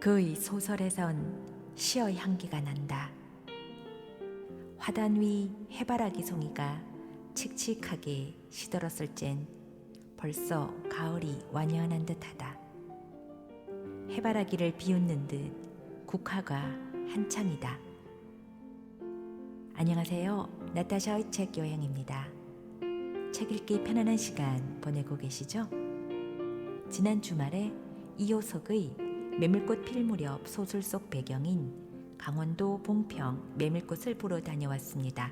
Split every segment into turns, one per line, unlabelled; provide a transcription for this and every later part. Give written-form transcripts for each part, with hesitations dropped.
그의 소설에선 시의 향기가 난다. 화단 위 해바라기 송이가 칙칙하게 시들었을 땐 벌써 가을이 완연한 듯하다. 해바라기를 비웃는 듯 국화가 한창이다. 안녕하세요. 나타샤의 책 여행입니다. 책 읽기 편안한 시간 보내고 계시죠? 지난 주말에 이효석의 메밀꽃 필 무렵 소설 속 배경인 강원도 봉평 메밀꽃을 보러 다녀왔습니다.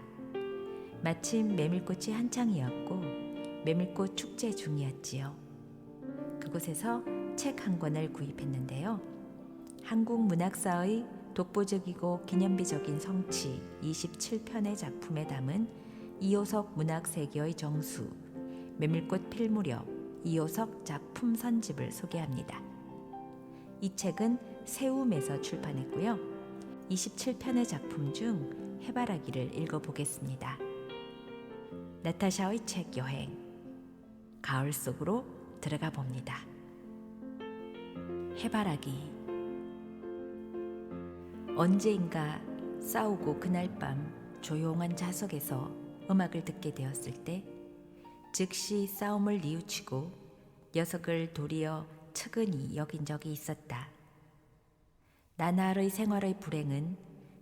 마침 메밀꽃이 한창이었고 메밀꽃 축제 중이었지요. 그곳에서 책 한 권을 구입했는데요. 한국 문학사의 독보적이고 기념비적인 성취 27편의 작품에 담은 이효석 문학세계의 정수 메밀꽃 필 무렵 이효석 작품 선집을 소개합니다. 이 책은 세움에서 출판했고요. 27편의 작품 중 해바라기를 읽어보겠습니다. 나타샤의 책 여행, 가을 속으로 들어가 봅니다. 해바라기. 언제인가 싸우고 그날 밤 조용한 좌석에서 음악을 듣게 되었을 때 즉시 싸움을 뉘우치고 녀석을 도리어 측은히 여긴 적이 있었다. 나날의 생활의 불행은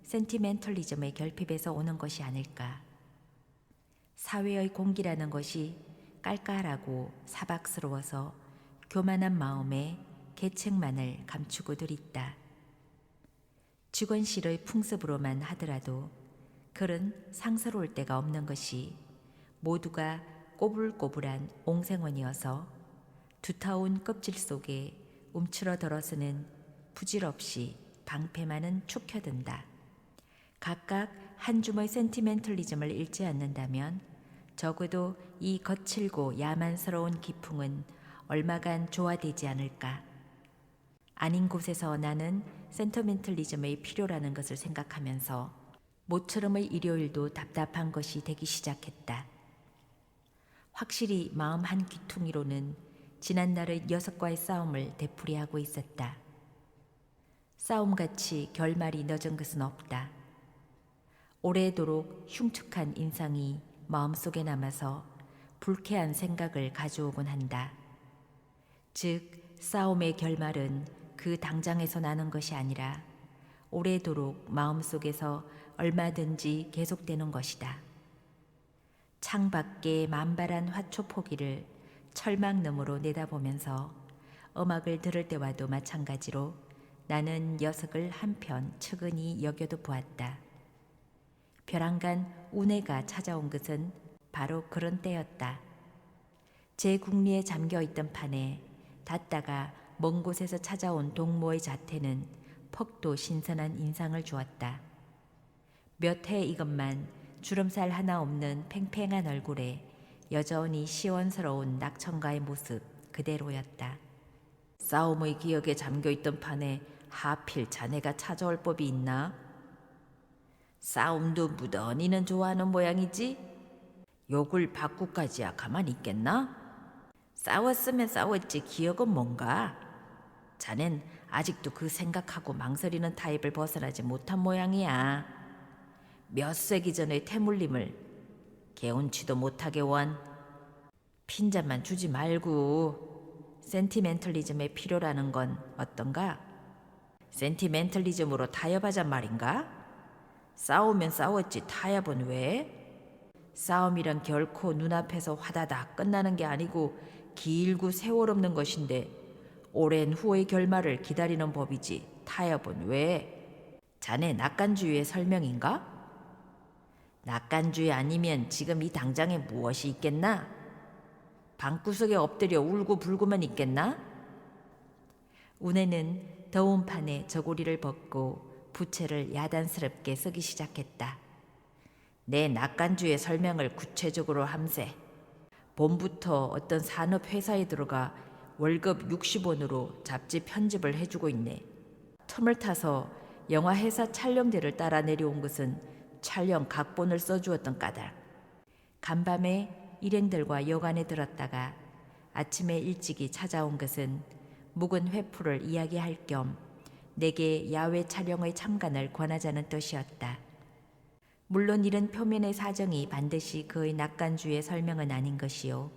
센티멘털리즘의 결핍에서 오는 것이 아닐까. 사회의 공기라는 것이 깔깔하고 사박스러워서 교만한 마음에 계책만을 감추고 들있다. 직원실의 풍습으로만 하더라도 글은 상스러울 데가 없는 것이 모두가 꼬불꼬불한 옹생원이어서 두터운 껍질 속에 움츠러들어서는 부질없이 방패만은 축혀든다. 각각 한 줌의 센티멘털리즘을 잃지 않는다면 적어도 이 거칠고 야만스러운 기풍은 얼마간 조화되지 않을까. 아닌 곳에서 나는 센티멘털리즘의 필요라는 것을 생각하면서 모처럼의 일요일도 답답한 것이 되기 시작했다. 확실히 마음 한 귀퉁이로는 지난날의 녀석과의 싸움을 되풀이하고 있었다. 싸움같이 결말이 늦은 것은 없다. 오래도록 흉측한 인상이 마음속에 남아서 불쾌한 생각을 가져오곤 한다. 즉, 싸움의 결말은 그 당장에서 나는 것이 아니라 오래도록 마음속에서 얼마든지 계속되는 것이다. 창밖의 만발한 화초 포기를 철망 너머로 내다보면서 음악을 들을 때와도 마찬가지로 나는 녀석을 한편 측은히 여겨도 보았다. 벼랑간 운해가 찾아온 것은 바로 그런 때였다. 제 국리에 잠겨있던 판에 닿다가 먼 곳에서 찾아온 동무의 자태는 퍽도 신선한 인상을 주었다. 몇 해 이것만 주름살 하나 없는 팽팽한 얼굴에 여전히 시원스러운 낙천가의 모습 그대로였다. 싸움의 기억에 잠겨있던 판에 하필 자네가 찾아올 법이 있나? 싸움도 무던히는 좋아하는 모양이지? 욕을 받고까지야 가만히 있겠나? 싸웠으면 싸웠지 기억은 뭔가? 자넨 아직도 그 생각하고 망설이는 타입을 벗어나지 못한 모양이야. 몇 세기 전의 태물림을 개운치도 못하게 원. 핀잔만 주지 말고 센티멘털리즘의 필요라는 건 어떤가? 센티멘털리즘으로 타협하잔 말인가? 싸우면 싸웠지 타협은 왜? 싸움이란 결코 눈앞에서 화다닥 끝나는 게 아니고 길고 세월 없는 것인데 오랜 후의 결말을 기다리는 법이지 타협은 왜? 자네 낙관주의의 설명인가? 낙관주의 아니면 지금 이 당장에 무엇이 있겠나? 방구석에 엎드려 울고 불고만 있겠나? 운해는 더운 판에 저고리를 벗고 부채를 야단스럽게 쓰기 시작했다. 내 낙관주의 설명을 구체적으로 함세. 봄부터 어떤 산업회사에 들어가 월급 60원으로 잡지 편집을 해주고 있네. 틈을 타서 영화회사 촬영대를 따라 내려온 것은 촬영 각본을 써주었던 까닭. 간밤에 일행들과 여관에 들었다가 아침에 일찍이 찾아온 것은 묵은 회포를 이야기할 겸 내게 야외 촬영의 참관을 권하자는 뜻이었다. 물론 이런 표면의 사정이 반드시 그의 낙관주의 설명은 아닌 것이요.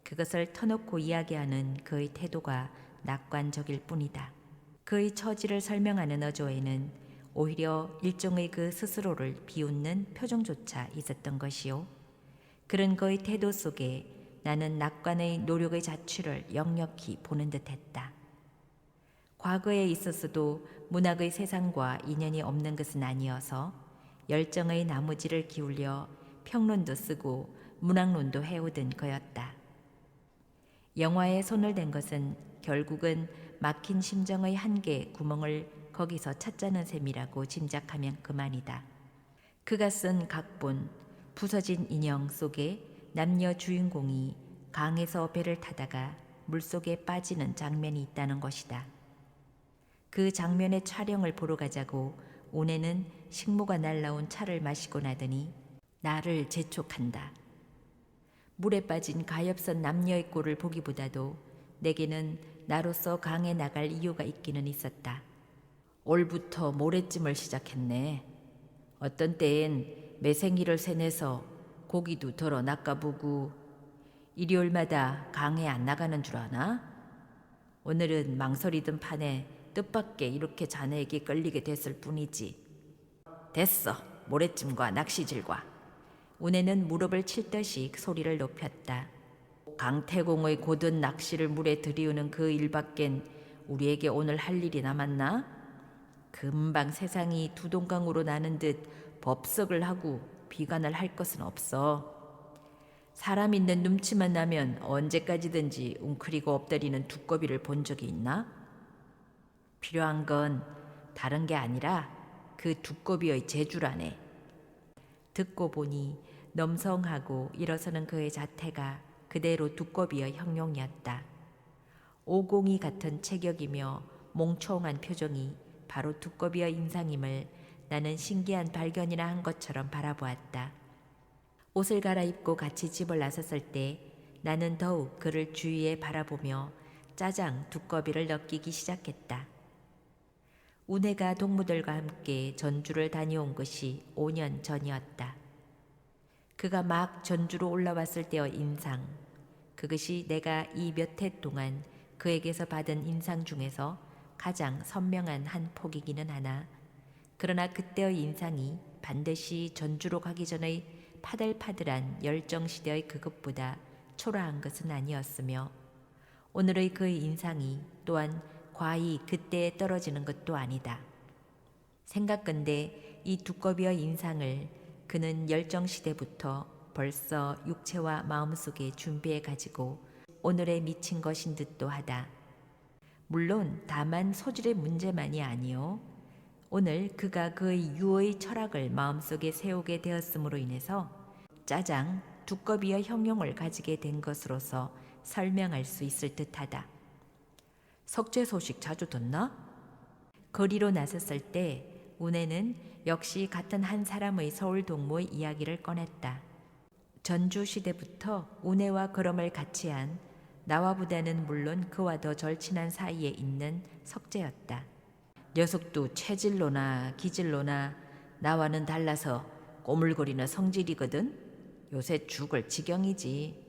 그것을 터놓고 이야기하는 그의 태도가 낙관적일 뿐이다. 그의 처지를 설명하는 어조에는 오히려 일종의 그 스스로를 비웃는 표정조차 있었던 것이요. 그런 그의 태도 속에 나는 낙관의 노력의 자취를 역력히 보는 듯했다. 과거에 있었어도 문학의 세상과 인연이 없는 것은 아니어서 열정의 나무지를 기울여 평론도 쓰고 문학론도 해오던 그였다. 영화에 손을 댄 것은 결국은 막힌 심정의 한계 구멍을 거기서 찾자는 셈이라고 짐작하면 그만이다. 그가 쓴 각본, 부서진 인형 속에 남녀 주인공이 강에서 배를 타다가 물속에 빠지는 장면이 있다는 것이다. 그 장면의 촬영을 보러 가자고 오네는 식모가 날라온 차를 마시고 나더니 나를 재촉한다. 물에 빠진 가엾은 남녀의 꼴을 보기보다도 내게는 나로서 강에 나갈 이유가 있기는 있었다. 올부터 모래찜을 시작했네. 어떤 때엔 매생이를 세내서 고기도 덜어 낚아보고 일요일마다 강에 안 나가는 줄 아나? 오늘은 망설이던 판에 뜻밖의 이렇게 자네에게 끌리게 됐을 뿐이지. 됐어. 모래찜과 낚시질과. 운해는 무릎을 칠 듯이 소리를 높였다. 강태공의 고든 낚시를 물에 들이우는 그 일밖엔 우리에게 오늘 할 일이 남았나? 금방 세상이 두동강으로 나는 듯 법석을 하고 비관을 할 것은 없어. 사람 있는 눈치만 나면 언제까지든지 웅크리고 엎드리는 두꺼비를 본 적이 있나? 필요한 건 다른 게 아니라 그 두꺼비의 재주라네. 듣고 보니 넘성하고 일어서는 그의 자태가 그대로 두꺼비의 형용이었다. 오공이 같은 체격이며 몽청한 표정이 바로 두꺼비의 인상임을 나는 신기한 발견이나 한 것처럼 바라보았다. 옷을 갈아입고 같이 집을 나섰을 때 나는 더욱 그를 주위에 바라보며 짜장 두꺼비를 느끼기 시작했다. 운해가 동무들과 함께 전주를 다녀온 것이 5년 전이었다. 그가 막 전주로 올라왔을 때의 인상, 그것이 내가 이 몇 해 동안 그에게서 받은 인상 중에서 가장 선명한 한 폭이기는 하나, 그러나 그때의 인상이 반드시 전주로 가기 전의 파들파들한 열정시대의 그것보다 초라한 것은 아니었으며, 오늘의 그의 인상이 또한 과히 그때에 떨어지는 것도 아니다. 생각건대 이 두꺼비의 인상을 그는 열정시대부터 벌써 육체와 마음속에 준비해 가지고 오늘에 미친 것인 듯도 하다. 물론 다만 소질의 문제만이 아니요. 오늘 그가 그의 유의 철학을 마음속에 세우게 되었음으로 인해서 짜장 두꺼비의 형용을 가지게 된 것으로서 설명할 수 있을 듯하다. 석재 소식 자주 듣나? 거리로 나섰을 때 운해는 역시 같은 한 사람의 서울 동무의 이야기를 꺼냈다. 전주 시대부터 운해와 걸음을 같이 한 나와보다는 물론 그와 더 절친한 사이에 있는 석재였다. 녀석도 체질로나 기질로나 나와는 달라서 꼬물거리는 성질이거든. 요새 죽을 지경이지.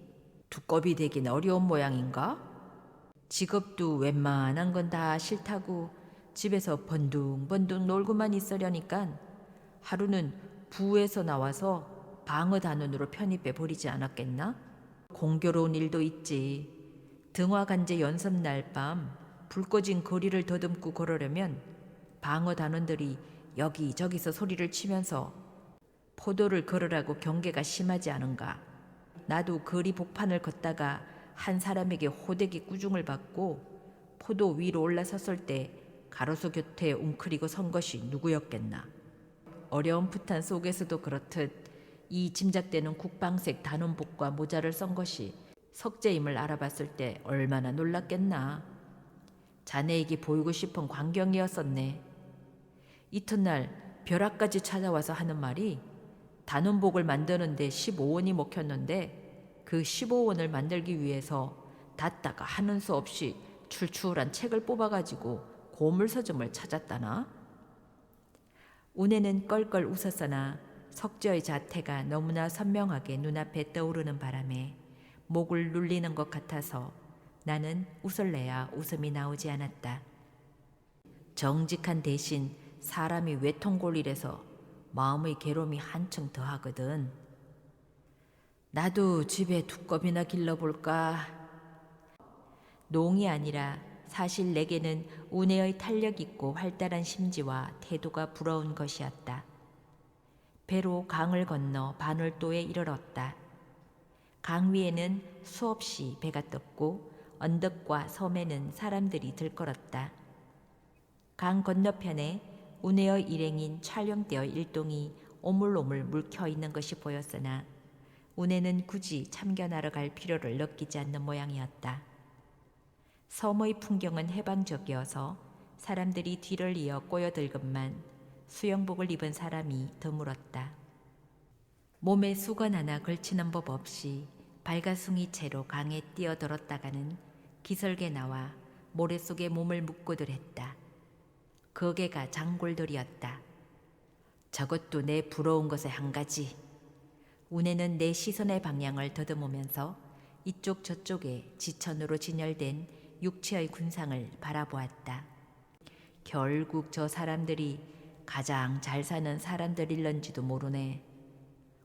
두꺼비 되긴 어려운 모양인가? 직업도 웬만한 건 다 싫다고 집에서 번둥번둥 놀고만 있으려니깐 하루는 부에서 나와서 방어단원으로 편입해 버리지 않았겠나? 공교로운 일도 있지. 등화간제 연습날 밤 불 꺼진 거리를 더듬고 걸으려면 방어단원들이 여기저기서 소리를 치면서 포도를 걸으라고 경계가 심하지 않은가. 나도 거리 복판을 걷다가 한 사람에게 호되게 꾸중을 받고 포도 위로 올라섰을 때 가로수 곁에 웅크리고 선 것이 누구였겠나. 어려움풋한 속에서도 그렇듯 이 짐작되는 국방색 단원복과 모자를 쓴 것이 석재임을 알아봤을 때 얼마나 놀랐겠나. 자네에게 보이고 싶은 광경이었었네. 이튿날 벼락까지 찾아와서 하는 말이 단원복을 만드는데 15원이 먹혔는데 그 15원을 만들기 위해서 닫다가 하는 수 없이 출출한 책을 뽑아가지고 고물 서점을 찾았다나? 운에는 껄껄 웃었으나 석주의 자태가 너무나 선명하게 눈앞에 떠오르는 바람에 목을 눌리는 것 같아서 나는 웃을래야 웃음이 나오지 않았다. 정직한 대신 사람이 외통골이라서 마음의 괴로움이 한층 더하거든. 나도 집에 두껍이나 길러볼까? 농이 아니라 사실 내게는 운해의 탄력 있고 활달한 심지와 태도가 부러운 것이었다. 배로 강을 건너 반월도에 이르렀다. 강 위에는 수없이 배가 떴고 언덕과 섬에는 사람들이 들끓었다. 강 건너편에 운해의 일행인 촬영대의 일동이 오물오물 물켜 있는 것이 보였으나 운해는 굳이 참견하러 갈 필요를 느끼지 않는 모양이었다. 섬의 풍경은 해방적이어서 사람들이 뒤를 이어 꼬여들건만 수영복을 입은 사람이 드물었다. 몸에 수건 하나 걸치는 법 없이 발가숭이 채로 강에 뛰어들었다가는 기슭에 나와 모래 속에 몸을 묻고들 했다. 거개가 장골들이었다. 저것도 내 부러운 것의 한 가지. 운해는 내 시선의 방향을 더듬으면서 이쪽 저쪽에 지천으로 진열된 육체의 군상을 바라보았다. 결국 저 사람들이 가장 잘 사는 사람들일런지도 모르네.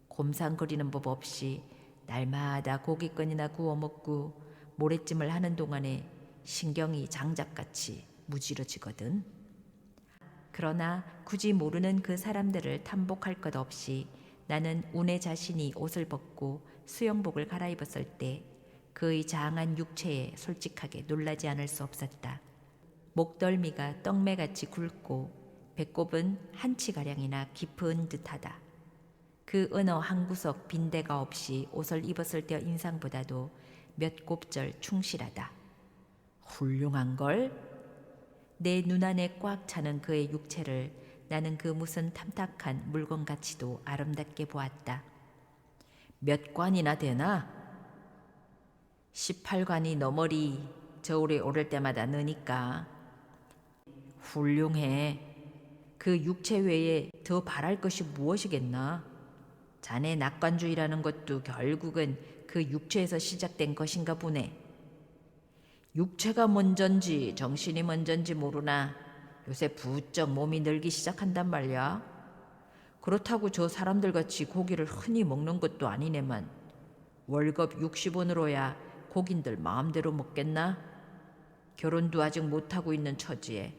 곰상거리는 법 없이 날마다 고깃건이나 구워 먹고 모래찜을 하는 동안에 신경이 장작같이 무지러지거든. 그러나 굳이 모르는 그 사람들을 탐복할 것 없이 나는 운해 자신이 옷을 벗고 수영복을 갈아입었을 때 그의 장한 육체에 솔직하게 놀라지 않을 수 없었다. 목덜미가 떡매같이 굵고 배꼽은 한치가량이나 깊은 듯하다. 그 어느 한 구석 빈대가 없이 옷을 입었을 때의 인상보다도 몇 곱절 충실하다. 훌륭한걸? 내 눈안에 꽉 차는 그의 육체를 나는 그 무슨 탐탁한 물건같이도 아름답게 보았다. 몇 관이나 되나? 18관이 너머리 저울에 오를 때마다 느니까. 훌륭해. 그 육체 외에 더 바랄 것이 무엇이겠나? 자네 낙관주의라는 것도 결국은 그 육체에서 시작된 것인가 보네. 육체가 먼저인지 정신이 먼저인지 모르나 요새 부쩍 몸이 늘기 시작한단 말이야. 그렇다고 저 사람들같이 고기를 흔히 먹는 것도 아니네만 월급 60원으로야 고긴들 마음대로 먹겠나? 결혼도 아직 못하고 있는 처지에.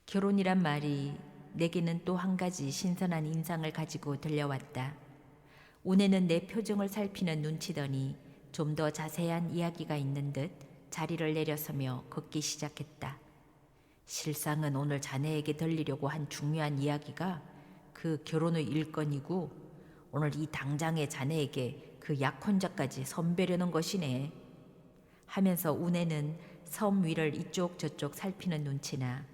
결혼이란 말이 내게는 또 한 가지 신선한 인상을 가지고 들려왔다. 운해는 내 표정을 살피는 눈치더니 좀 더 자세한 이야기가 있는 듯 자리를 내려서며 걷기 시작했다. 실상은 오늘 자네에게 들리려고 한 중요한 이야기가 그 결혼의 일건이고 오늘 이 당장에 자네에게 그 약혼자까지 선배려는 것이네. 하면서 운해는 섬 위를 이쪽 저쪽 살피는 눈치나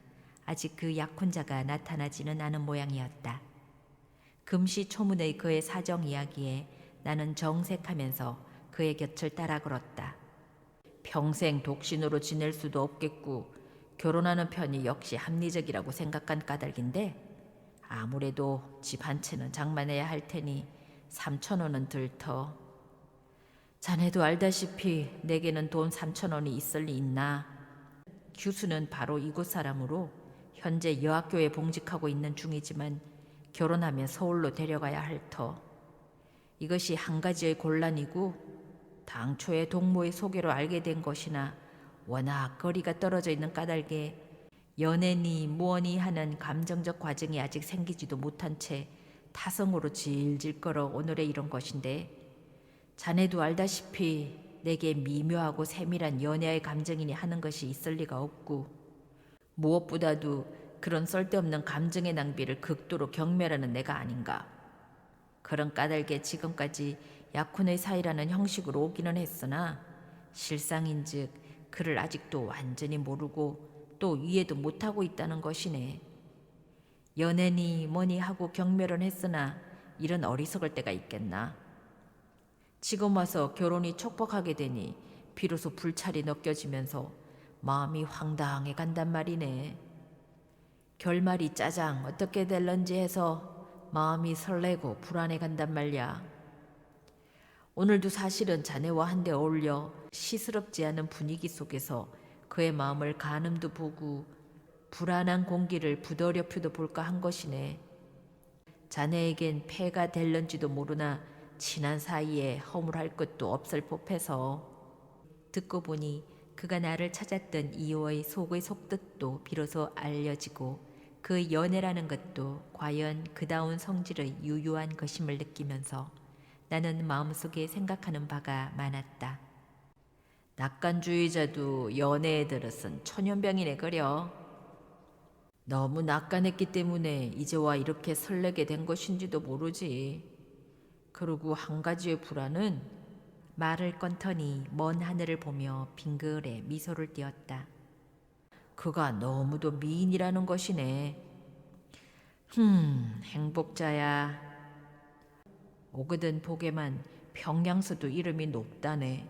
아직 그 약혼자가 나타나지는 않은 모양이었다. 금시초문의 그의 사정 이야기에 나는 정색하면서 그의 곁을 따라 걸었다. 평생 독신으로 지낼 수도 없겠고 결혼하는 편이 역시 합리적이라고 생각한 까닭인데 아무래도 집 한 채는 장만해야 할 테니 3,000원은 들터. 자네도 알다시피 내게는 돈 3,000원이 있을 리 있나. 규수는 바로 이곳 사람으로 현재 여학교에 봉직하고 있는 중이지만 결혼하면 서울로 데려가야 할 터. 이것이 한 가지의 곤란이고 당초에 동무의 소개로 알게 된 것이나 워낙 거리가 떨어져 있는 까닭에 연애니 무언이 하는 감정적 과정이 아직 생기지도 못한 채 타성으로 질질 끌어 오늘에 이런 것인데 자네도 알다시피 내게 미묘하고 세밀한 연애의 감정이니 하는 것이 있을 리가 없고 무엇보다도 그런 쓸데없는 감정의 낭비를 극도로 경멸하는 내가 아닌가. 그런 까닭에 지금까지 약혼의 사이라는 형식으로 오기는 했으나 실상인즉 그를 아직도 완전히 모르고 또 이해도 못하고 있다는 것이네. 연애니 뭐니 하고 경멸은 했으나 이런 어리석을 때가 있겠나. 지금 와서 결혼이 촉박하게 되니 비로소 불찰이 느껴지면서 마음이 황당해 간단 말이네. 결말이 짜장 어떻게 될런지 해서 마음이 설레고 불안해 간단 말야. 오늘도 사실은 자네와 한데 어울려 시스럽지 않은 분위기 속에서 그의 마음을 가늠도 보고 불안한 공기를 부더럽혀도 볼까 한 것이네. 자네에겐 폐가 될런지도 모르나 친한 사이에 허물할 것도 없을 법해서. 듣고 보니 그가 나를 찾았던 이유의 속의 속뜻도 비로소 알려지고 그 연애라는 것도 과연 그다운 성질의 유유한 것임을 느끼면서 나는 마음속에 생각하는 바가 많았다. 낙관주의자도 연애에 들어선 천연병이네 그려. 너무 낙관했기 때문에 이제와 이렇게 설레게 된 것인지도 모르지. 그리고 한 가지의 불안은 말을 건터니 먼 하늘을 보며 빙글에 미소를 띄었다. 그가 너무도 미인이라는 것이네. 행복자야. 오거든 보게만 평양서도 이름이 높다네.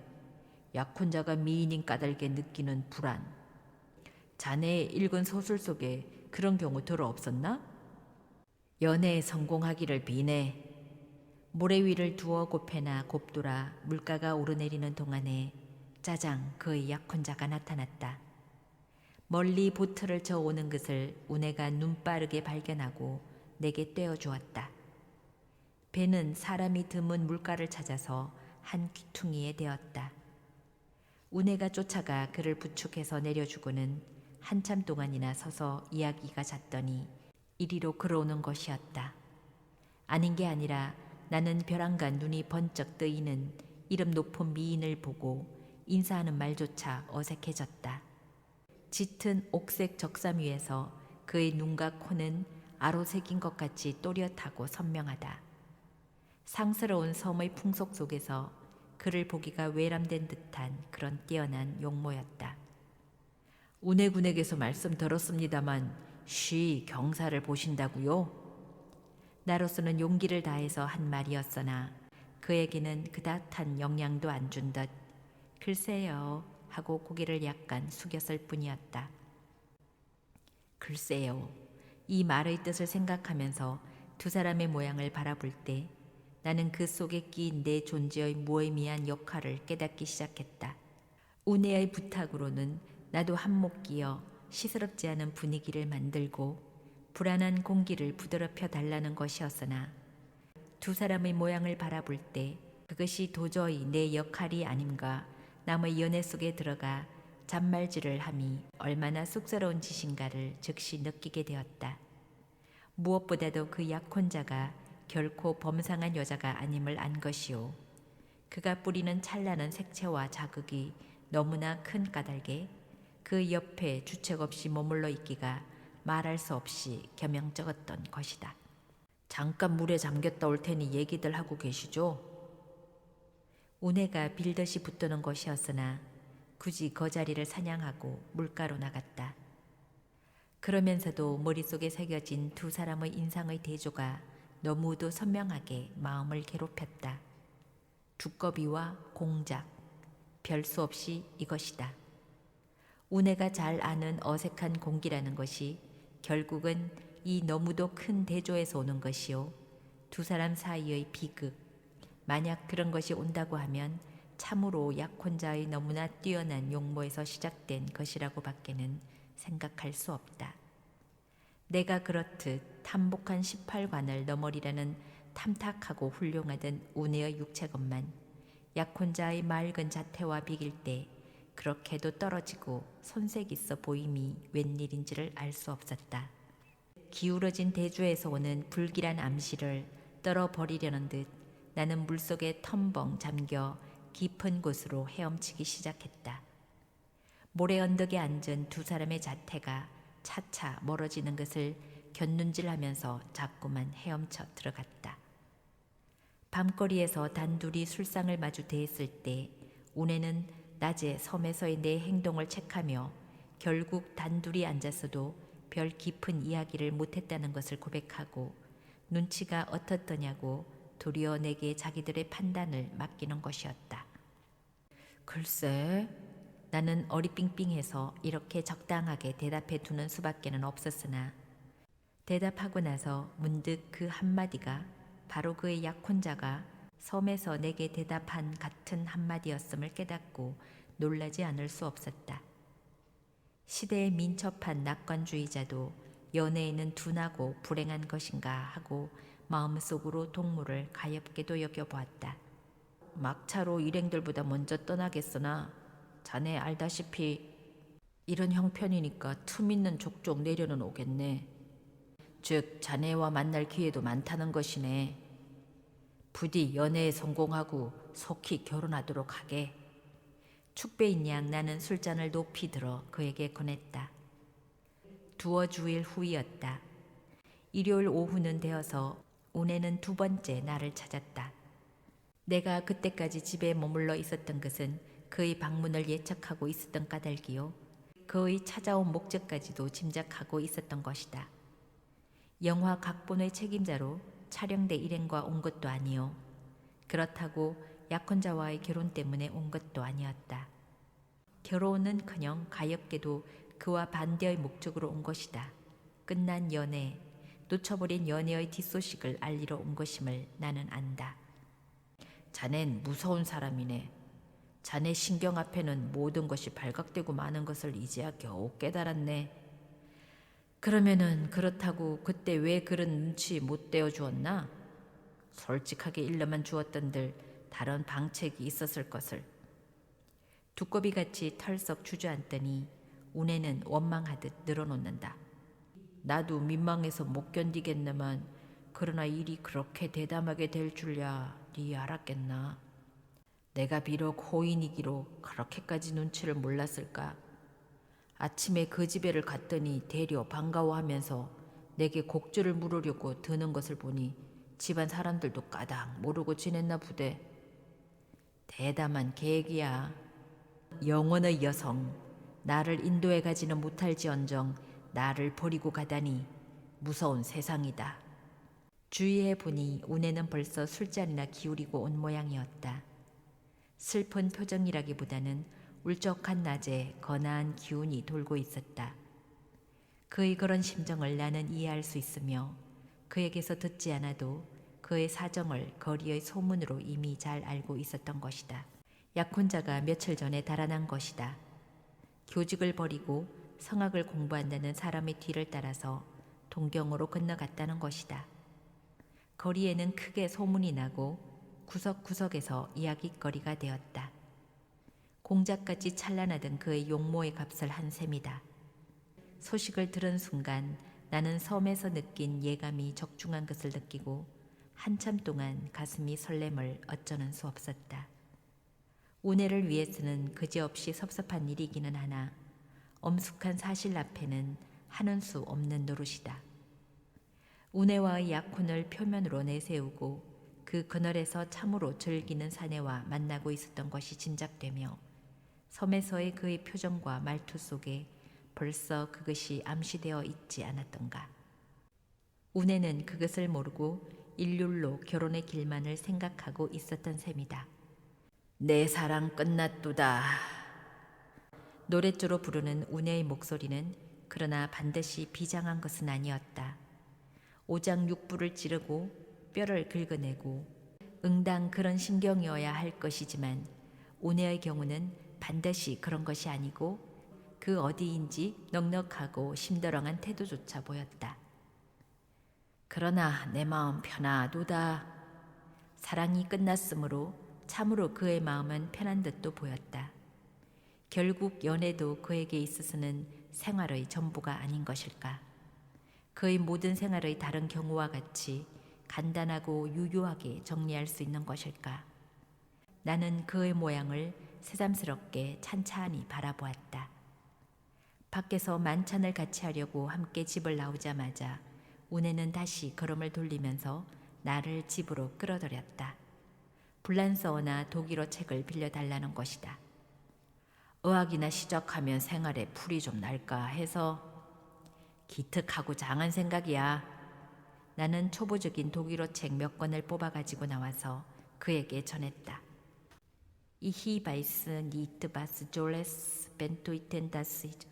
약혼자가 미인인 까닭에 느끼는 불안. 자네 읽은 소설 속에 그런 경우 들어 없었나? 연애에 성공하기를 비네. 모래 위를 두어 곱해나 곱돌아 물가가 오르내리는 동안에 짜장 그의 약혼자가 나타났다. 멀리 보트를 저어오는 것을 우네가 눈빠르게 발견하고 내게 떼어주었다. 배는 사람이 드문 물가를 찾아서 한 귀퉁이에 대었다. 우네가 쫓아가 그를 부축해서 내려주고는 한참 동안이나 서서 이야기가 잦더니 이리로 걸어오는 것이었다. 아닌 게 아니라 나는 벼랑간 눈이 번쩍 뜨이는 이름 높은 미인을 보고 인사하는 말조차 어색해졌다. 짙은 옥색 적삼 위에서 그의 눈과 코는 아로색인 것 같이 또렷하고 선명하다. 상스러운 섬의 풍속 속에서 그를 보기가 외람된 듯한 그런 뛰어난 용모였다. 운해군에게서 말씀 들었습니다만 쉬 경사를 보신다고요? 나로서는 용기를 다해서 한 말이었으나 그에게는 그닥한 영향도 안 준 듯 글쎄요 하고 고개를 약간 숙였을 뿐이었다. 글쎄요. 이 말의 뜻을 생각하면서 두 사람의 모양을 바라볼 때 나는 그 속에 끼인 내 존재의 무의미한 역할을 깨닫기 시작했다. 운해의 부탁으로는 나도 한몫 끼어 시스럽지 않은 분위기를 만들고 불안한 공기를 부드럽혀 달라는 것이었으나 두 사람의 모양을 바라볼 때 그것이 도저히 내 역할이 아닌가 남의 연애 속에 들어가 잔말질을 함이 얼마나 쑥스러운 짓인가를 즉시 느끼게 되었다. 무엇보다도 그 약혼자가 결코 범상한 여자가 아님을 안 것이요. 그가 뿌리는 찬란한 색채와 자극이 너무나 큰 까닭에 그 옆에 주책 없이 머물러 있기가 말할 수 없이 겸양쩍었던 것이다. 잠깐 물에 잠겼다 올 테니 얘기들 하고 계시죠? 우네가 빌듯이 붙드는 것이었으나 굳이 그 자리를 사냥하고 물가로 나갔다. 그러면서도 머릿속에 새겨진 두 사람의 인상의 대조가 너무도 선명하게 마음을 괴롭혔다. 두꺼비와 공작, 별 수 없이 이것이다. 우네가 잘 아는 어색한 공기라는 것이 결국은 이 너무도 큰 대조에서 오는 것이요. 두 사람 사이의 비극, 만약 그런 것이 온다고 하면 참으로 약혼자의 너무나 뛰어난 용모에서 시작된 것이라고 밖에는 생각할 수 없다. 내가 그렇듯 탐복한 18관을 너머리라는 탐탁하고 훌륭하던 우네의 육체것만 약혼자의 맑은 자태와 비길 때 그렇게도 떨어지고 손색 있어 보임이 웬일인지를 알 수 없었다. 기울어진 대조에서 오는 불길한 암시를 떨어버리려는 듯 나는 물속에 텀벙 잠겨 깊은 곳으로 헤엄치기 시작했다. 모래 언덕에 앉은 두 사람의 자태가 차차 멀어지는 것을 곁눈질하면서 자꾸만 헤엄쳐 들어갔다. 밤거리에서 단둘이 술상을 마주 대했을 때 우네는 낮에 섬에서의 내 행동을 책하며 결국 단둘이 앉았어도 별 깊은 이야기를 못했다는 것을 고백하고 눈치가 어떻더냐고 도리어 내게 자기들의 판단을 맡기는 것이었다. 글쎄, 나는 어리삥삥해서 이렇게 적당하게 대답해 두는 수밖에는 없었으나 대답하고 나서 문득 그 한마디가 바로 그의 약혼자가 섬에서 내게 대답한 같은 한마디였음을 깨닫고 놀라지 않을 수 없었다. 시대에 민첩한 낙관주의자도 연애에는 둔하고 불행한 것인가 하고 마음속으로 동무를 가엾게도 여겨보았다. 막차로 일행들보다 먼저 떠나겠으나 자네 알다시피 이런 형편이니까 틈 있는 족족 내려는 오겠네. 즉 자네와 만날 기회도 많다는 것이네. 부디 연애에 성공하고 속히 결혼하도록 하게. 축배인 양 나는 술잔을 높이 들어 그에게 권했다. 두어 주일 후이었다. 일요일 오후는 되어서 운해는 두 번째 나를 찾았다. 내가 그때까지 집에 머물러 있었던 것은 그의 방문을 예측하고 있었던 까닭이요. 그의 찾아온 목적까지도 짐작하고 있었던 것이다. 영화 각본의 책임자로 촬영대 일행과 온 것도 아니요. 그렇다고 약혼자와의 결혼 때문에 온 것도 아니었다. 결혼은커녕 가엾게도 그와 반대의 목적으로 온 것이다. 끝난 연애, 놓쳐버린 연애의 뒷소식을 알리러 온 것임을 나는 안다. 자넨 무서운 사람이네. 자네 신경 앞에는 모든 것이 발각되고 마는 것을 이제야 겨우 깨달았네. 그러면은 그렇다고 그때 왜 그런 눈치 못 떼어 주었나? 솔직하게 일러만 주었던들 다른 방책이 있었을 것을. 두꺼비같이 털썩 주저앉더니 운해는 원망하듯 늘어놓는다. 나도 민망해서 못 견디겠네만 그러나 일이 그렇게 대담하게 될 줄야 네 알았겠나. 내가 비록 호인이기로 그렇게까지 눈치를 몰랐을까. 아침에 그 집에를 갔더니 대려 반가워하면서 내게 곡주를 물으려고 드는 것을 보니 집안 사람들도 까닭 모르고 지냈나 부대. 대담한 계획이야. 영혼의 여성, 나를 인도해 가지는 못할지언정 나를 버리고 가다니 무서운 세상이다. 주위에 보니 운해는 벌써 술잔이나 기울이고 온 모양이었다. 슬픈 표정이라기보다는 울적한 낮에 거나한 기운이 돌고 있었다. 그의 그런 심정을 나는 이해할 수 있으며 그에게서 듣지 않아도 그의 사정을 거리의 소문으로 이미 잘 알고 있었던 것이다. 약혼자가 며칠 전에 달아난 것이다. 교직을 버리고 성악을 공부한다는 사람의 뒤를 따라서 동경으로 건너갔다는 것이다. 거리에는 크게 소문이 나고 구석구석에서 이야깃거리가 되었다. 공작같이 찬란하던 그의 용모의 값을 한 셈이다. 소식을 들은 순간 나는 섬에서 느낀 예감이 적중한 것을 느끼고 한참 동안 가슴이 설렘을 어쩌는 수 없었다. 운해를 위해서는 그지없이 섭섭한 일이기는 하나 엄숙한 사실 앞에는 하는 수 없는 노릇이다. 운해와의 약혼을 표면으로 내세우고 그 그늘에서 참으로 즐기는 사내와 만나고 있었던 것이 짐작되며 섬에서의 그의 표정과 말투 속에 벌써 그것이 암시되어 있지 않았던가. 운해는 그것을 모르고 일률로 결혼의 길만을 생각하고 있었던 셈이다. 내 사랑 끝났도다. 노랫조로 부르는 운해의 목소리는 그러나 반드시 비장한 것은 아니었다. 오장육부를 찌르고 뼈를 긁어내고 응당 그런 심경이어야 할 것이지만 운해의 경우는 반드시 그런 것이 아니고 그 어디인지 넉넉하고 심드렁한 태도조차 보였다. 그러나 내 마음 편하도다. 사랑이 끝났으므로 참으로 그의 마음은 편한 듯도 보였다. 결국 연애도 그에게 있어서는 생활의 전부가 아닌 것일까. 그의 모든 생활의 다른 경우와 같이 간단하고 유효하게 정리할 수 있는 것일까. 나는 그의 모양을 새삼스럽게 찬찬히 바라보았다. 밖에서 만찬을 같이 하려고 함께 집을 나오자마자 운해는 다시 걸음을 돌리면서 나를 집으로 끌어들였다. 불란서어나 독일어 책을 빌려달라는 것이다. 의학이나 시작하면 생활에 풀이 좀 날까 해서. 기특하고 장한 생각이야. 나는 초보적인 독일어 책 몇 권을 뽑아가지고 나와서 그에게 전했다. Ich weiß nicht, was Jolles Bentuiten das ist.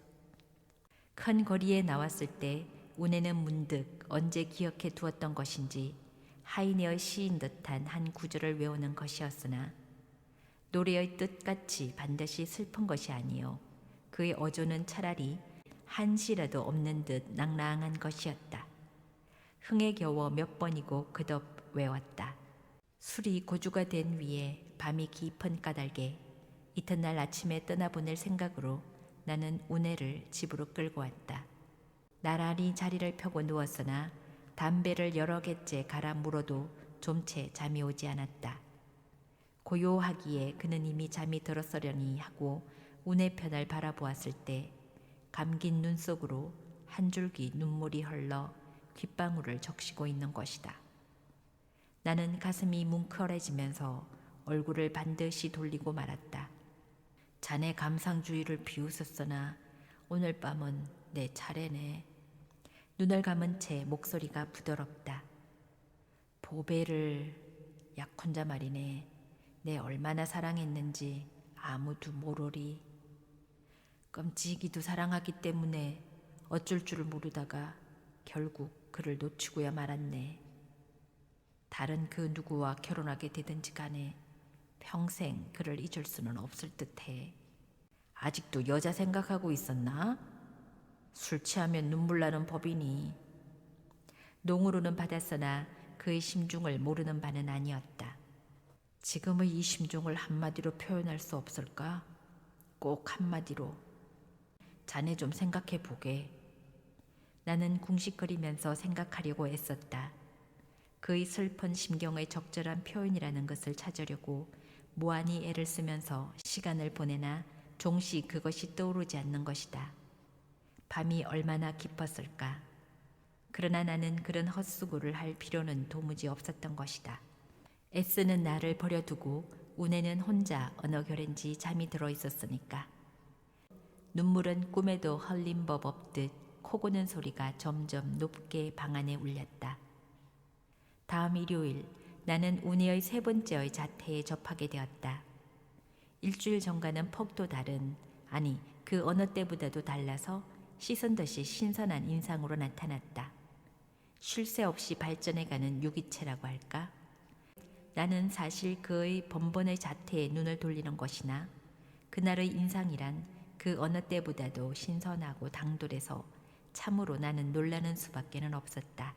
큰 거리에 나왔을 때 운에는 문득 언제 기억해 두었던 것인지 하이네의 시인 듯한 한 구절을 외우는 것이었으나 노래의 뜻같이 반드시 슬픈 것이 아니요 그의 어조는 차라리 한시라도 없는 듯 낭랑한 것이었다. 흥에 겨워 몇 번이고 그덕 외웠다. 술이 고주가 된 위에 밤이 깊은 까닭에 이튿날 아침에 떠나보낼 생각으로 나는 운해를 집으로 끌고 왔다. 나란히 자리를 펴고 누웠으나 담배를 여러 개째 갈아 물어도 좀채 잠이 오지 않았다. 고요하기에 그는 이미 잠이 들었으려니 하고 운해 편을 바라보았을 때 감긴 눈 속으로 한 줄기 눈물이 흘러 귓방울을 적시고 있는 것이다. 나는 가슴이 뭉클해지면서 얼굴을 반드시 돌리고 말았다. 자네 감상주의를 비웃었으나 오늘 밤은 내 차례네. 눈을 감은 채 목소리가 부드럽다. 보배를 약혼자 말이네. 내 얼마나 사랑했는지 아무도 모르리. 끔찍이도 사랑하기 때문에 어쩔 줄을 모르다가 결국 그를 놓치고야 말았네. 다른 그 누구와 결혼하게 되든지 간에 평생 그를 잊을 수는 없을 듯해. 아직도 여자 생각하고 있었나? 술 취하면 눈물 나는 법이니. 농으로는 받았으나 그의 심중을 모르는 바는 아니었다. 지금의 이 심중을 한마디로 표현할 수 없을까? 꼭 한마디로. 자네 좀 생각해 보게. 나는 궁식거리면서 생각하려고 애썼다. 그의 슬픈 심경의 적절한 표현이라는 것을 찾으려고 무한히 애를 쓰면서 시간을 보내나 종시 그것이 떠오르지 않는 것이다. 밤이 얼마나 깊었을까. 그러나 나는 그런 헛수고를 할 필요는 도무지 없었던 것이다. 애쓰는 나를 버려두고 운에는 혼자 어느 결인지 잠이 들어 있었으니까. 눈물은 꿈에도 흘린 법 없듯 코 고는 소리가 점점 높게 방 안에 울렸다. 다음 일요일 나는 운해의 세 번째의 자태에 접하게 되었다. 일주일 전과는 폭도 다른, 아니 그 어느 때보다도 달라서 씻은 듯이 신선한 인상으로 나타났다. 쉴 새 없이 발전해가는 유기체라고 할까? 나는 사실 그의 번번의 자태에 눈을 돌리는 것이나 그날의 인상이란 그 어느 때보다도 신선하고 당돌해서 참으로 나는 놀라는 수밖에는 없었다.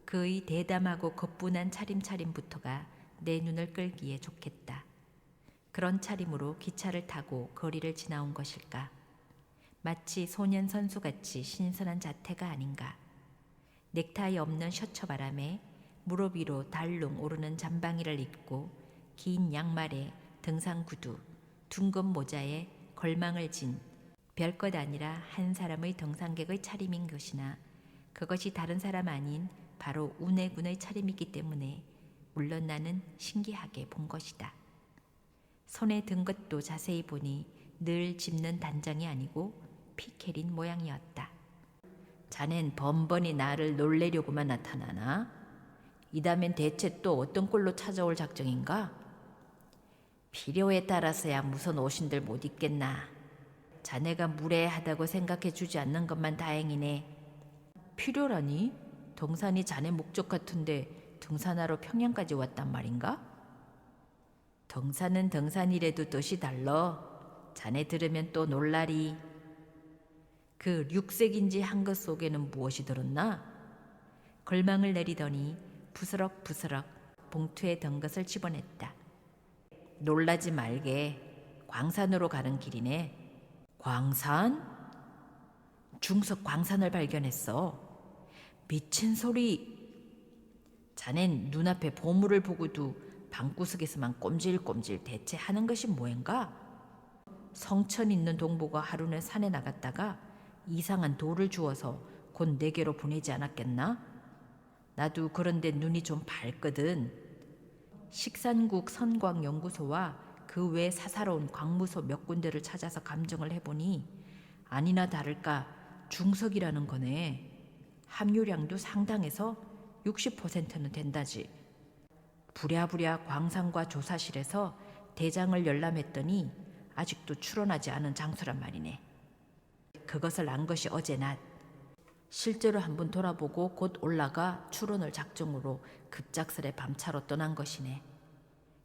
그의 대담하고 거뿐한 차림차림부터가 내 눈을 끌기에 좋겠다. 그런 차림으로 기차를 타고 거리를 지나온 것일까? 마치 소년 선수같이 신선한 자태가 아닌가? 넥타이 없는 셔츠 바람에 무릎 위로 달롱 오르는 잠방이를 입고 긴 양말에 등산 구두, 둥근 모자에 걸망을 진 별것 아니라 한 사람의 등산객의 차림인 것이나 그것이 다른 사람 아닌 바로 운해군의 차림이기 때문에 물론 나는 신기하게 본 것이다. 손에 든 것도 자세히 보니 늘 짚는 단장이 아니고 피켈인 모양이었다. 자넨 번번이 나를 놀래려고만 나타나나? 이다면 대체 또 어떤 꼴로 찾아올 작정인가? 필요에 따라서야 무슨 옷인들 못 입겠나. 자네가 무례하다고 생각해 주지 않는 것만 다행이네. 필요라니? 등산이 자네 목적 같은데 등산하러 평양까지 왔단 말인가? 등산은 등산이라도 뜻이 달러. 자네 들으면 또 놀라리. 그 육색인지 한 것 속에는 무엇이 들었나? 걸망을 내리더니 부스럭부스럭 봉투에 든 것을 집어냈다. 놀라지 말게. 광산으로 가는 길이네. 광산? 중석 광산을 발견했어. 미친 소리. 자넨 눈앞에 보물을 보고도 방구석에서만 꼼질꼼질 대체 하는 것이 뭐인가? 성천 있는 동보가 하루는 산에 나갔다가 이상한 돌을 주워서 곧 내게로 보내지 않았겠나? 나도 그런데 눈이 좀 밝거든. 식산국 선광연구소와 그 외 사사로운 광무소 몇 군데를 찾아서 감정을 해보니 아니나 다를까 중석이라는 거네. 함유량도 상당해서 60%는 된다지. 부랴부랴 광산과 조사실에서 대장을 열람했더니 아직도 출원하지 않은 장소란 말이네. 그것을 안 것이 어제 낮. 실제로 한번 돌아보고 곧 올라가 출원을 작정으로 급작스레 밤차로 떠난 것이네.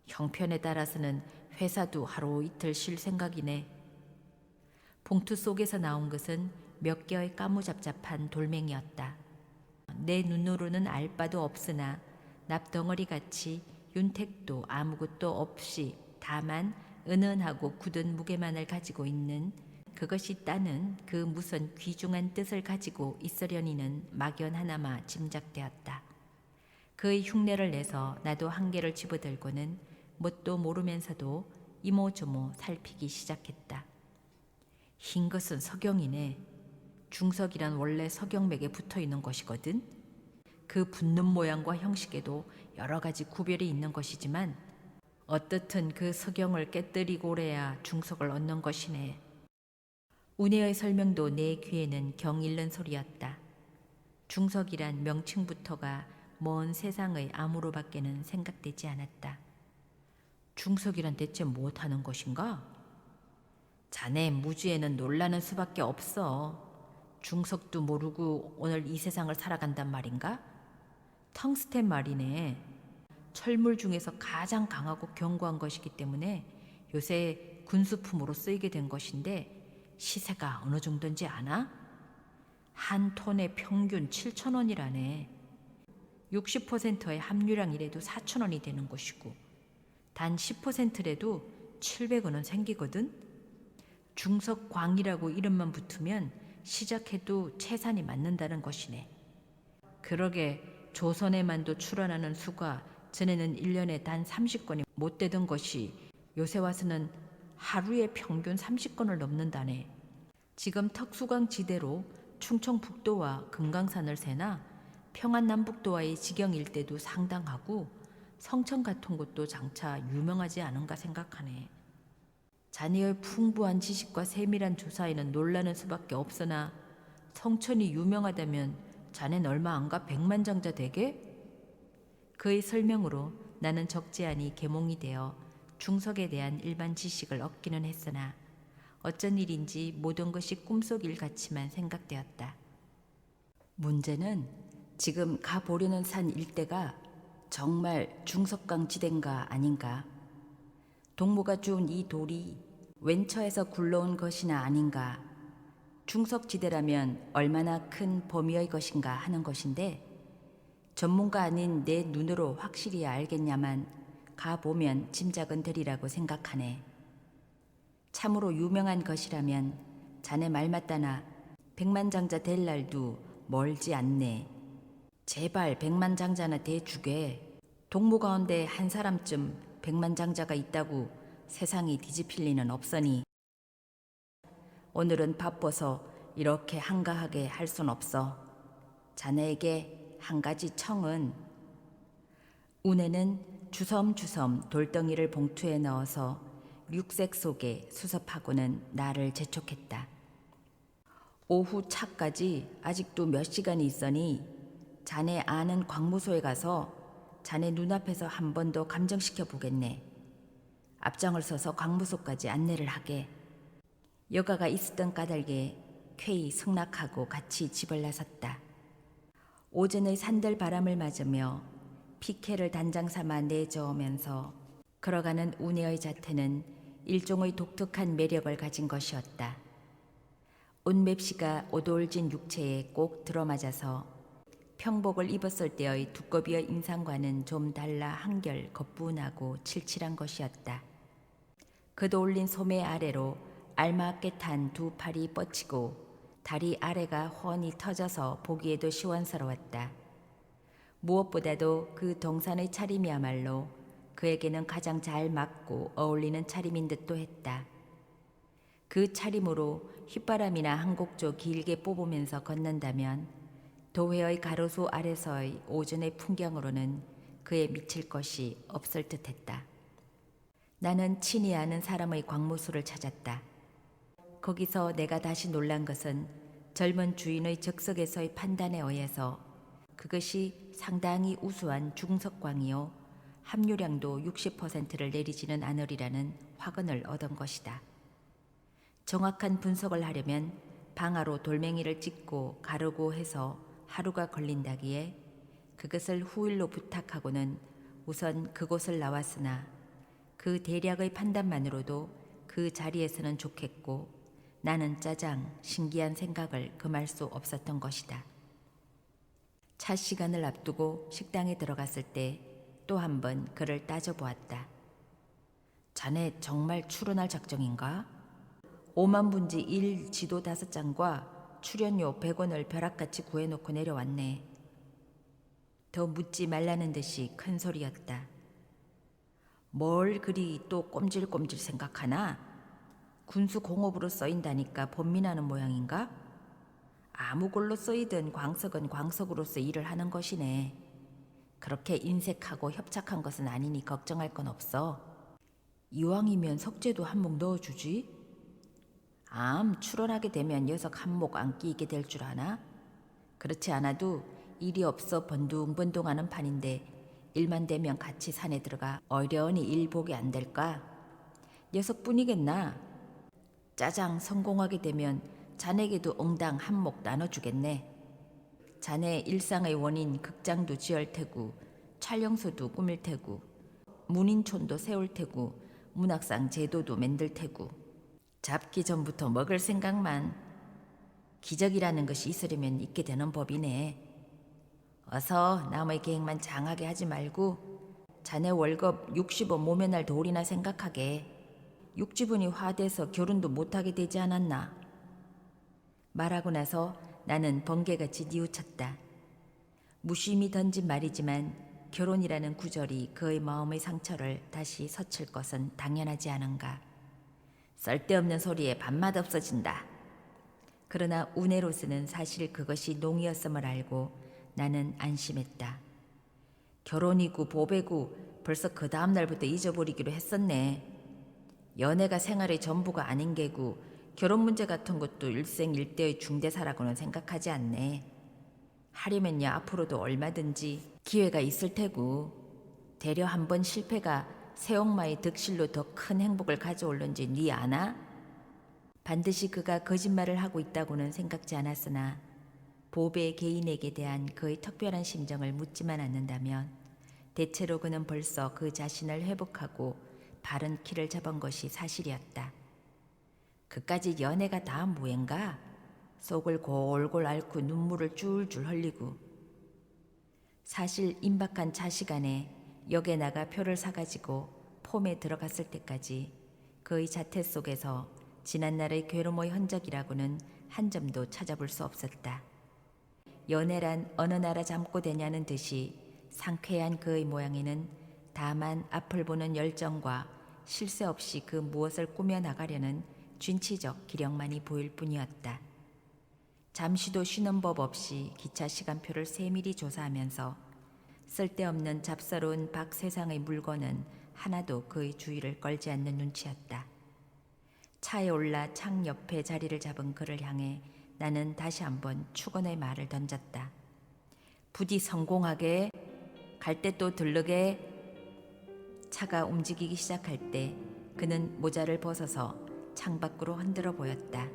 형편에 따라서는 회사도 하루 이틀 쉴 생각이네. 봉투 속에서 나온 것은 몇 개의 까무잡잡한 돌멩이였다. 내 눈으로는 알 바도 없으나 납덩어리같이 윤택도 아무것도 없이 다만 은은하고 굳은 무게만을 가지고 있는, 그것이 따는 그 무슨 귀중한 뜻을 가지고 있으려니는 막연 하나마 짐작되었다. 그의 흉내를 내서 나도 한 개를 집어들고는 뭣도 모르면서도 이모저모 살피기 시작했다. 흰 것은 석영이네. 중석이란 원래 석영맥에 붙어 있는 것이거든. 그 붙는 모양과 형식에도 여러 가지 구별이 있는 것이지만 어떻든 그 석영을 깨뜨리고래야 중석을 얻는 것이네. 운해의 설명도 내 귀에는 경 잃는 소리였다. 중석이란 명칭부터가 먼 세상의 암으로밖에는 생각되지 않았다. 중석이란 대체 무엇하는 것인가? 자네 무지에는 놀라는 수밖에 없어. 중석도 모르고 오늘 이 세상을 살아간단 말인가? 텅스텐 말이네. 철물 중에서 가장 강하고 견고한 것이기 때문에 요새 군수품으로 쓰이게 된 것인데 시세가 어느 정도인지 아나? 한 톤의 평균 7,000원이라네. 60%의 함유량이라도 4,000원이 되는 것이고 단 10%라도 700원은 생기거든. 중석광이라고 이름만 붙으면 시작해도 채산이 맞는다는 것이네. 그러게 조선에만도 출원하는 수가 전에는 1년에 단 30건이 못 되던 것이 요새 와서는 하루에 평균 30건을 넘는다네. 지금 턱수강 지대로 충청북도와 금강산을 세나 평안남북도와의 지경일 때도 상당하고 성천 같은 곳도 장차 유명하지 않은가 생각하네. 자네의 풍부한 지식과 세밀한 조사에는 놀라는 수밖에 없으나 성천이 유명하다면 자넨 얼마 안가 백만장자 되게? 그의 설명으로 나는 적지 않이 계몽이 되어 중석에 대한 일반 지식을 얻기는 했으나 어쩐 일인지 모든 것이 꿈속 일 같이만 생각되었다. 문제는 지금 가보려는 산 일대가 정말 중석강 지대인가 아닌가? 동무가 주운 이 돌이 웬처에서 굴러온 것이나 아닌가? 중석지대라면 얼마나 큰 범위의 것인가 하는 것인데 전문가 아닌 내 눈으로 확실히 알겠냐만 가보면 짐작은 되리라고 생각하네. 참으로 유명한 것이라면 자네 말 맞다나 백만장자 될 날도 멀지 않네. 제발 백만장자나 대주게. 동무 가운데 한 사람쯤 백만장자가 있다고 세상이 뒤집힐 리는 없으니 오늘은 바빠서 이렇게 한가하게 할 순 없어. 자네에게 한 가지 청은. 운에는 주섬주섬 돌덩이를 봉투에 넣어서 육색 속에 수습하고는 나를 재촉했다. 오후 차까지 아직도 몇 시간이 있으니 자네 아는 광무소에 가서 자네 눈앞에서 한 번 더 감정시켜 보겠네. 앞장을 서서 광무소까지 안내를 하게. 여가가 있었던 까닭에 쾌히 승낙하고 같이 집을 나섰다. 오전의 산들 바람을 맞으며 피케를 단장 삼아 내저으면서 걸어가는 운해의 자태는 일종의 독특한 매력을 가진 것이었다. 온맵시가 오돌진 육체에 꼭 들어맞아서 평복을 입었을 때의 두꺼비의 인상과는 좀 달라 한결 거뿐하고 칠칠한 것이었다. 그도 올린 소매 아래로 알맞게 탄 두 팔이 뻗치고 다리 아래가 훤히 터져서 보기에도 시원스러웠다. 무엇보다도 그 동산의 차림이야말로 그에게는 가장 잘 맞고 어울리는 차림인 듯도 했다. 그 차림으로 휘바람이나 한 곡조 길게 뽑으면서 걷는다면 도회의 가로수 아래서의 오전의 풍경으로는 그에 미칠 것이 없을 듯했다. 나는 친히 아는 사람의 광무소를 찾았다. 거기서 내가 다시 놀란 것은 젊은 주인의 적석에서의 판단에 의해서 그것이 상당히 우수한 중석광이요 함유량도 60%를 내리지는 않으리라는 확언을 얻은 것이다. 정확한 분석을 하려면 방아로 돌멩이를 찍고 가르고 해서 하루가 걸린다기에 그것을 후일로 부탁하고는 우선 그곳을 나왔으나 그 대략의 판단만으로도 그 자리에서는 좋겠고 나는 짜장 신기한 생각을 금할 수 없었던 것이다. 차 시간을 앞두고 식당에 들어갔을 때 또 한 번 그를 따져보았다. 자네 정말 출연할 작정인가? 5만 분지 1 지도 5장과 출연료 100원을 벼락같이 구해놓고 내려왔네. 더 묻지 말라는 듯이 큰 소리였다. 뭘 그리 또 꼼질꼼질 생각하나? 군수 공업으로 써인다니까 번민하는 모양인가? 아무 걸로 쓰이든 광석은 광석으로서 일을 하는 것이네. 그렇게 인색하고 협착한 것은 아니니 걱정할 건 없어. 이왕이면 석재도 한몫 넣어주지? 출원하게 되면 녀석 한몫 안 끼게 될 줄 아나? 그렇지 않아도 일이 없어 번둥번둥하는 판인데 일만 되면 같이 산에 들어가 어련히 일 보게 안 될까? 녀석뿐이겠나? 짜장 성공하게 되면 자네에게도 엉당 한몫 나눠주겠네. 자네 일상의 원인 극장도 지을 테고 촬영소도 꾸밀 테고 문인촌도 세울 테고 문학상 제도도 만들 테고 잡기 전부터 먹을 생각만. 기적이라는 것이 있으려면 있게 되는 법이네. 어서 남의 계획만 장하게 하지 말고 자네 월급 60원 모면할 도리나 생각하게. 육지분이 화돼서 결혼도 못하게 되지 않았나? 말하고 나서 나는 번개같이 뉘우쳤다. 무심히 던진 말이지만 결혼이라는 구절이 그의 마음의 상처를 다시 서칠 것은 당연하지 않은가. 쓸데없는 소리에 밥맛 없어진다. 그러나 운해로서는 사실 그것이 농이었음을 알고 나는 안심했다. 결혼이고 보배고 벌써 그 다음 날부터 잊어버리기로 했었네. 연애가 생활의 전부가 아닌 게고 결혼 문제 같은 것도 일생일대의 중대사라고는 생각하지 않네. 하려면야 앞으로도 얼마든지 기회가 있을 테고 되려 한 번 실패가 새엄마의 득실로 더 큰 행복을 가져올는지 네 아나? 반드시 그가 거짓말을 하고 있다고는 생각지 않았으나 보배 개인에게 대한 그의 특별한 심정을 묻지만 않는다면 대체로 그는 벌써 그 자신을 회복하고 바른 키를 잡은 것이 사실이었다. 그까지 연애가 다 뭐인가? 속을 골골 앓고 눈물을 줄줄 흘리고. 사실 임박한 차 시간에 역에 나가 표를 사가지고 폼에 들어갔을 때까지 그의 자태 속에서 지난날의 괴로움의 흔적이라고는 한 점도 찾아볼 수 없었다. 연애란 어느 나라 잠꼬대냐는 듯이 상쾌한 그의 모양에는 다만 앞을 보는 열정과 쉴 새 없이 그 무엇을 꾸며나가려는 쥔치적 기력만이 보일 뿐이었다. 잠시도 쉬는 법 없이 기차 시간표를 세밀히 조사하면서 쓸데없는 잡스러운 밖 세상의 물건은 하나도 그의 주의를 끌지 않는 눈치였다. 차에 올라 창 옆에 자리를 잡은 그를 향해 나는 다시 한번 축원의 말을 던졌다. 부디 성공하게, 갈 때 또 들르게. 차가 움직이기 시작할 때 그는 모자를 벗어서 창밖으로 흔들어 보였다.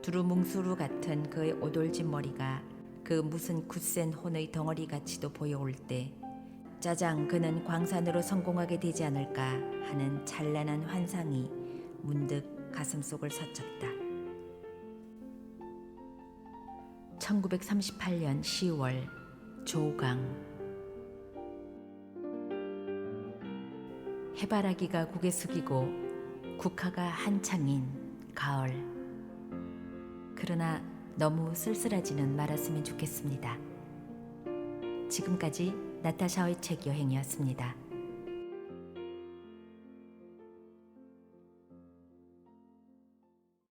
두루뭉수루 같은 그의 오돌진 머리가 그 무슨 굳센 혼의 덩어리같이도 보여올 때 짜장 그는 광산으로 성공하게 되지 않을까 하는 찬란한 환상이 문득 가슴속을 스쳤다. 1938년 10월 조강. 해바라기가 고개 숙이고 국화가 한창인 가을. 그러나 너무 쓸쓸하지는 말았으면 좋겠습니다. 지금까지 나타샤의 책 여행이었습니다.